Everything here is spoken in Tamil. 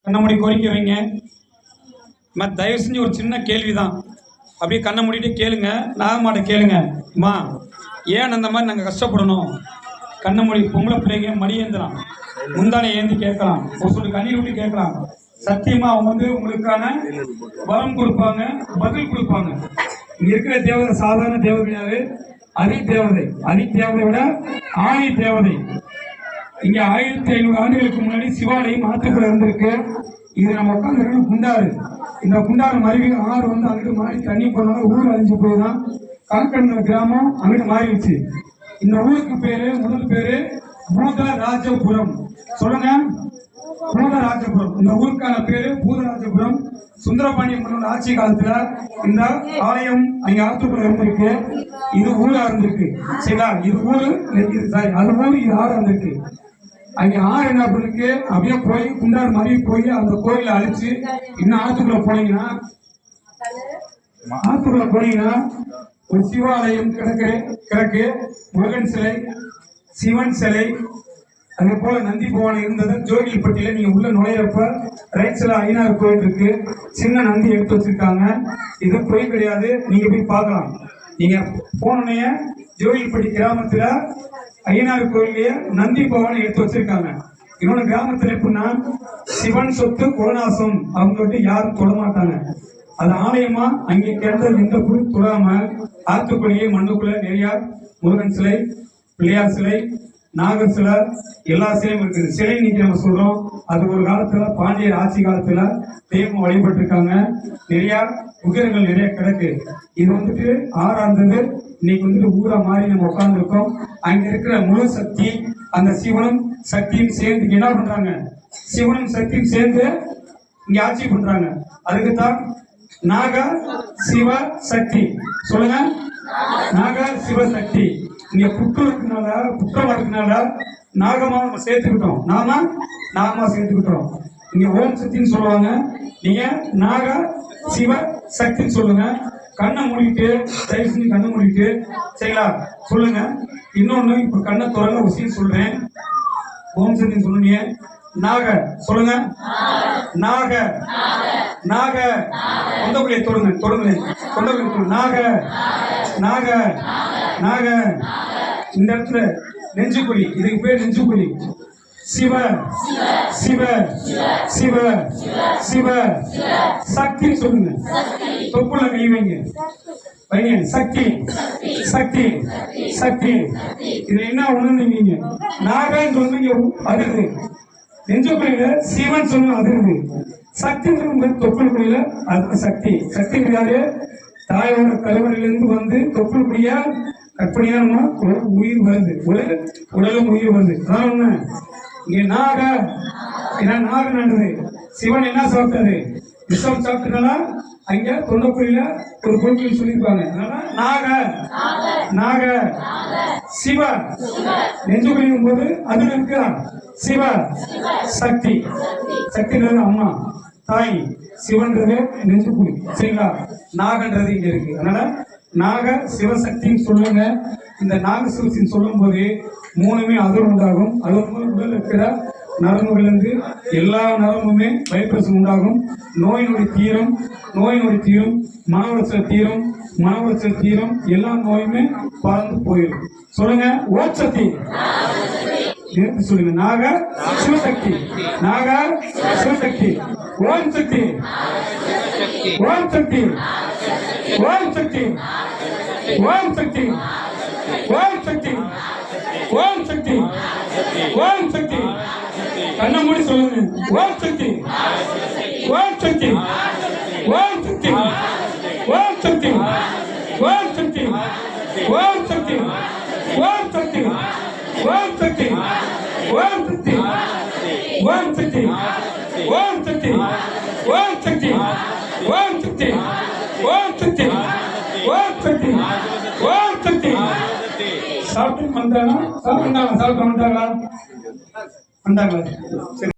கண்ணை மூடி கோரிக்கை வைங்க. தயவு செஞ்சு ஒரு சின்ன கேள்வி தான், அப்படியே கண்ணை மூடிட்டு கேளுங்க. நாகமாட்ட கேளுங்க, அம்மா ஏன் அந்த மாதிரி நாங்கள் கஷ்டப்படணும்? கண்ணை மூடி பொம்பளை பிள்ளைங்க மடி ஏந்தலாம், முந்தானை ஏந்தி கேட்கலாம், ஒரு சொல்லி கண்ணீர் விட்டு கேட்கலாம். சத்தியமா அவங்க உங்களுக்கான வரம் கொடுப்பாங்க, பதில் கொடுப்பாங்க. இங்க இருக்கிற தேவதை சாதாரண தேவதை கிடையாது, அதி தேவதை. அதி தேவதை விட ஆணி தேவதை. இங்க 1500 ஆண்டுகளுக்கு முன்னாடி சிவாலயம் ஆத்துக்குள்ள இருந்திருக்கு. இது நம்ம உட்காந்து குண்டாறு. இந்த குண்டாறு மருவி ஆறு அங்கிட்டு மாறி தண்ணி போனாலும் ஊர் அழிஞ்சு போய் தான் கணக்கெடுந்த கிராமம் அங்கிட்டு மாறிடுச்சு. இந்த ஊருக்கு பேரு முதல் பேரு பூதராஜபுரம். சொல்லுங்க, பூதராஜபுரம். இந்த ஊருக்கான பேரு பூதராஜபுரம். சுந்தரபாண்டிய மன்னன் ஆட்சி காலத்துல இந்த ஆலயம் அங்க ஆத்துக்குள்ள இருந்திருக்கு. இது ஊரா இருந்திருக்கு, சரிங்களா? இது ஊரு, சாரி அது ஊரு, இது ஆறா இருந்திருக்கு. அங்க ஆறு என்ன பண்ணிருக்கு, அப்படியே போய் குண்டார் மாதிரி போய் அந்த கோயில அழிச்சு இன்னும் ஆத்துக்குள்ள போனீங்கன்னா ஒரு சிவாலயம் கிடக்கு. முருகன் சிலை, சிவன் சிலை, அதே போல நந்தி பவனம் இருந்தது. ஜோகில்பட்டியில நீங்க உள்ள நுழையிறப்ப ரைட் சைடுல ஐயனார் கோயில் இருக்கு, சின்ன நந்தி எடுத்து வச்சிருக்காங்க. இது போய் கிடையாது, நீங்க போய் பார்க்கலாம். நீங்க போனோடனே ஜோகில்பட்டி கிராமத்துல ஐயனார் கோயிலே நந்தி பவனம் எடுத்து வச்சிருக்காங்க. இன்னொன்னு கிராமத்துல எப்படின்னா சிவன் சொத்து குலநாசம், அவங்க யாரும் தொட மாட்டாங்க. அது ஆலயமா அங்கே கிடந்த எந்த பொருள் தொடாம ஆத்துக்குள்ளேயே மண்ணுக்குள்ள நிறைய முருகன் சிலை, பிள்ளையார் சிலை, நாகர் சிலை, எல்லா சிலையும் இருக்குது. சிலை இன்னைக்கு நம்ம சொல்றோம், அது ஒரு காலத்துல பாண்டியர் ஆட்சி காலத்துல தெய்வம் வழிபட்டு இருக்காங்க. நிறைய உகிரங்கள் நிறைய கிடக்கு. இது ஆறாந்தது. இன்னைக்கு ஊரா மாறி நம்ம உட்கார்ந்து இருக்கோம். அங்க இருக்கிற முழு சக்தி, அந்த சிவனும் சக்தியும் சேர்ந்து என்ன பண்றாங்க? சிவனும் சக்தியும் சேர்ந்து இங்க ஆட்சி பண்றாங்க. அதுக்குத்தான் நாக சிவ சக்தி. சொல்லுங்க, நாக சிவ சக்தி. இங்க புற்றமா இருக்கனால நாகமா நம்ம சேர்த்துக்கிட்டோம். நாகமா சேர்த்துக்கிட்டோம். இங்க ஓம் சக்தின்னு சொல்லுவாங்க, நீங்க நாக சிவ சக்தின்னு சொல்லுங்க. கண்ணை மூடிட்டு, தயவு செஞ்சு கண்ணை மூடிட்டு, சரிங்களா? சொல்லுங்க. இன்னொன்னு, இப்ப கண்ணை திறந்த விஷயம் சொல்றேன். ஓம் சக்தின்னு சொல்லுங்க. நாக சொல்லுங்க, நாக நாக. தொண்டக்குழியை தொடுங்க, தொண்டக்குழி நாக நாக நாக. இந்த இடத்துல நெஞ்சுக்குழி, இதுக்கு பேர் நெஞ்சுக்குழி. சிவ சிவ சிவ சிவ சக்தி சொல்லுங்க. தொப்புல கை வைங்க, சக்தி சக்தி சக்தி. இது என்ன உணர்ந்தீங்க? நாகன்னு சொல்லுங்க, அதிர்வு. நெஞ்சுக்குழியில சிவன் சொல்லுங்க, அதிர்வு. சக்தி தொப்புளுக்குழியில அது சக்தி. சக்தி கிடையாது, தாயோட கருவறையிலிருந்து தொப்புளுக்குழியா கற்பனையா ஒரு உயிர் வருது, ஒரு உடலும் உயிர் வருது. அதான் இங்க நாக நடந்தது. சிவன் என்ன சாப்பிட்டாரு? விஷம் சாப்பிட்டனால அங்க தொண்டக்குழியில ஒரு பொருட்கள் சொல்லியிருப்பாங்க. நாக நாக சிவ. நெஞ்சுக்குழியும் போது அது இருக்கா சிவ சக்தி. சக்தின்றது அம்மா தாய், சிவன்றது நெஞ்சுக்குழி, சரிங்களா? நாகன்றது இங்க இருக்கு. அதனால நாக சிவசக்தின்னு சொல்லுங்க. இந்த நாக சிவசக்தின்னு சொல்லும் போது மூணுமே அதிர்வு உண்டாகும். அது உடல் இருக்கிற நரம்புகளிலிருந்து எல்லா நரம்புமே வைப்ரேஷன் உண்டாகும். நோய் நொடி தீரும், மன உளைச்சல் தீரும், எல்லா நோயுமே பறந்து போயிடும். சொல்லுங்க, ஓம் சக்தி. எடுத்து சொல்லுங்க, நாக சிவசக்தி, நாக சிவசக்தி. ஓம் சக்தி, ஓம் சக்தி, ஓம் சக்தி, ஓம் சக்தி, ஓம் சக்தி, ஓம் சக்தி, ஓம் சக்தி. கண்ணை மூடி சொல்லுங்க, ஓம் சக்தி, ஓம் சக்தி, ஓம் சக்தி, ஓம் சக்தி, ஓம் சக்தி, ஓம் சக்தி, ஓம் சக்தி, ஓம் சக்தி, ஓம் சக்தி, ஓம் சக்தி, ஓம் சக்தி, ஓம் சக்தி, ஓம் சக்தி, ஓம் சக்தி, ஓம் சக்தி, ஓம் சக்தி. சாப்பிட்டு வந்தாங்களா? சாப்பிட்டு வந்தாங்களா?